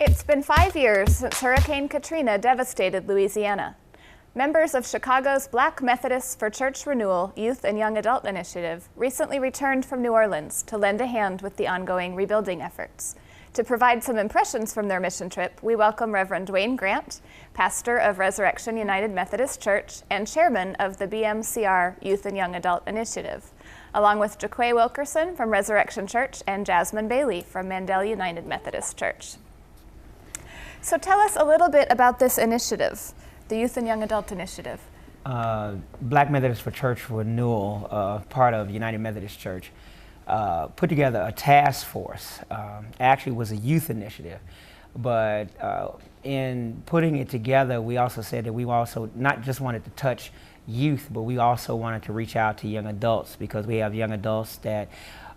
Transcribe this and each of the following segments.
It's been 5 years since Hurricane Katrina devastated Louisiana. Members of Chicago's Black Methodists for Church Renewal Youth and Young Adult Initiative recently returned from New Orleans to lend a hand with the ongoing rebuilding efforts. To provide some impressions from their mission trip, we welcome Reverend Wayne Grant, pastor of Resurrection United Methodist Church and chairman of the BMCR Youth and Young Adult Initiative, along with Jaquay Wilkerson from Resurrection Church and Jasmine Bailey from Mandel United Methodist Church. So tell us a little bit about this initiative, the Youth and Young Adult Initiative. Black Methodists for Church Renewal, part of United Methodist Church, put together a task force. Actually was a youth initiative, but in putting it together, we also said that we also not just wanted to touch youth, but we also wanted to reach out to young adults, because we have young adults that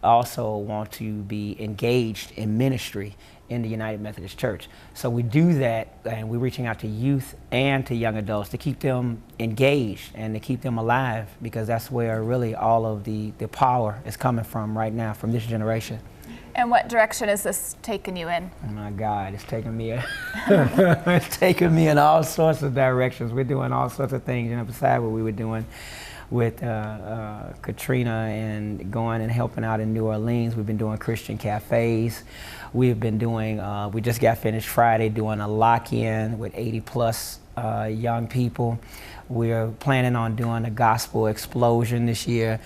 also want to be engaged in ministry in the United Methodist Church. So we do that, and we're reaching out to youth and to young adults to keep them engaged and to keep them alive, because that's where really all of the power is coming from right now, from this generation. And what direction is this taking you in? Oh my God, it's taking me it's taking me in all sorts of directions. We're doing all sorts of things, beside what we were doing with Katrina and going and helping out in New Orleans. We've been doing Christian cafes. We've been doing, we just got finished Friday doing a lock-in with 80+ young people. We're planning on doing a gospel explosion this year.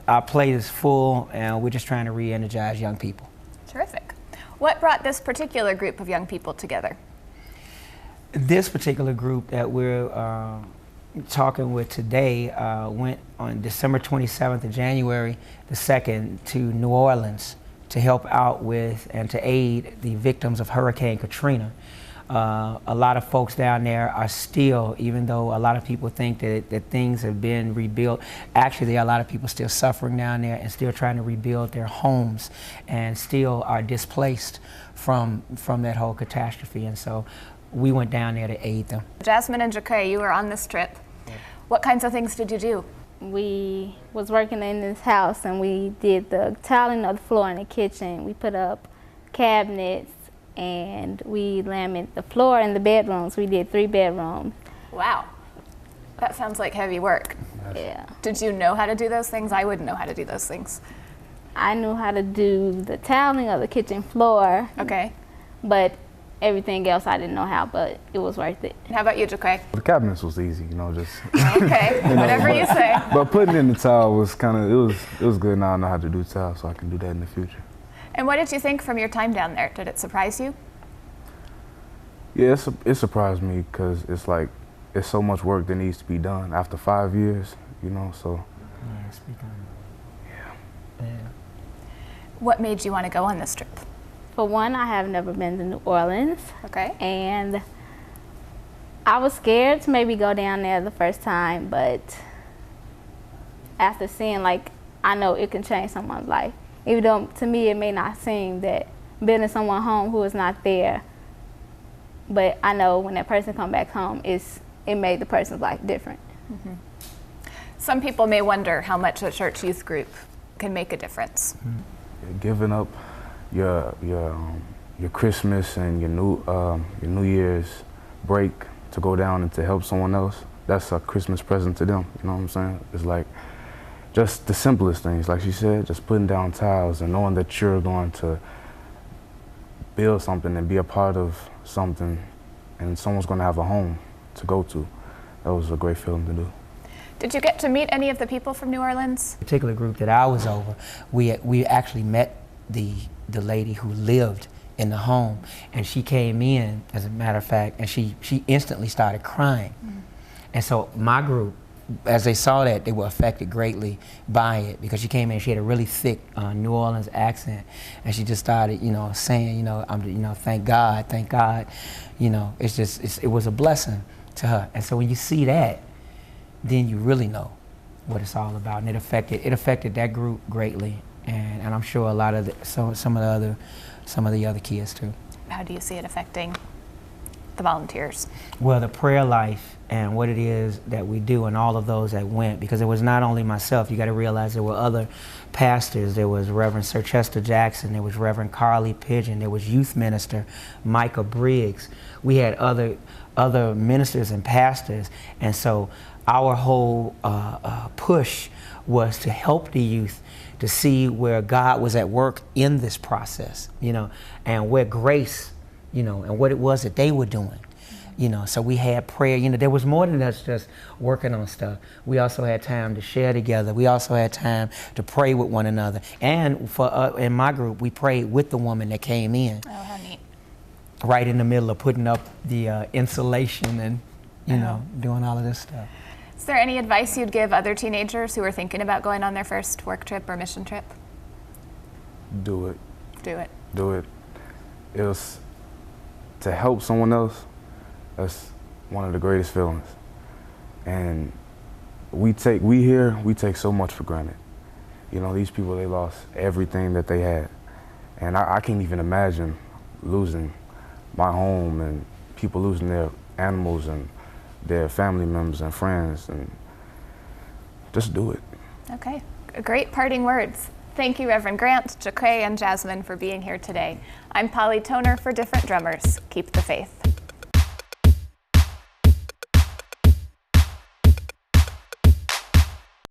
Our plate is full, and we're just trying to re-energize young people. Terrific. What brought this particular group of young people together? This particular group that we're talking with today went on December 27th of January the 2nd to New Orleans to help out with and to aid the victims of Hurricane Katrina. A lot of folks down there are still, even though a lot of people think that things have been rebuilt, actually there are a lot of people still suffering down there and still trying to rebuild their homes and still are displaced from that whole catastrophe. And so we went down there to aid them. Jasmine and Jaquay, you were on this trip. What kinds of things did you do? We was working in this house, and we did the tiling of the floor in the kitchen. We put up cabinets, and we laminated the floor in the bedrooms. We did 3 bedrooms. Wow, that sounds like heavy work. Yeah. Did you know how to do those things? I wouldn't know how to do those things. I knew how to do the tiling of the kitchen floor. Okay. But everything else I didn't know how, but it was worth it. How about you, Jaquay? The cabinets was easy, just. Okay, whatever you say. But putting in the tile was kind of, it was good. Now I know how to do tile, so I can do that in the future. And what did you think from your time down there? Did it surprise you? Yeah, it surprised me, because it's like, it's so much work that needs to be done after 5 years, so. Yeah, speak on it. Yeah. What made you want to go on this trip? For one, I have never been to New Orleans. Okay. And I was scared to maybe go down there the first time, but after seeing, I know it can change someone's life. Even though to me it may not seem that building someone home who is not there, but I know when that person come back home, it made the person's life different. Mm-hmm. Some people may wonder how much a church youth group can make a difference. Mm-hmm. Giving up your Christmas and your New Year's break to go down and to help someone else, that's a Christmas present to them, you know what I'm saying? It's like just the simplest things, like she said, just putting down tiles and knowing that you're going to build something and be a part of something, and someone's going to have a home to go to. That was a great feeling to do. Did you get to meet any of the people from New Orleans? The particular group that I was over, we actually met the lady who lived in the home, and she came in, as a matter of fact, and she instantly started crying. Mm-hmm. And so my group, as they saw that, they were affected greatly by it, because she came in, she had a really thick New Orleans accent, and she just started, saying, thank God, it was a blessing to her. And so when you see that, then you really know what it's all about, and it affected that group greatly, and I'm sure a lot of some of the other kids too. How do you see it affecting the volunteers? Well, the prayer life and what it is that we do, and all of those that went, because it was not only myself. You got to realize there were other pastors. There was Reverend Sir Chester Jackson, there was Reverend Carly Pigeon, there was youth minister Micah Briggs. We had other ministers and pastors, and so our whole push was to help the youth to see where God was at work in this process, you know, and where grace, you know, and what it was that they were doing. You know, so we had prayer. You know, there was more than us just working on stuff. We also had time to share together. We also had time to pray with one another. And for in my group, we prayed with the woman that came in. Oh, how neat. Right in the middle of putting up the insulation and, you know, doing all of this stuff. Is there any advice you'd give other teenagers who are thinking about going on their first work trip or mission trip? Do it. Do it. Do it. It was to help someone else. That's one of the greatest feelings. And we take so much for granted. You know, these people, they lost everything that they had. And I can't even imagine losing my home and people losing their animals and their family members and friends, and just do it. Okay, great parting words. Thank you, Reverend Grant, Jaquay, and Jasmine for being here today. I'm Polly Toner for Different Drummers. Keep the faith.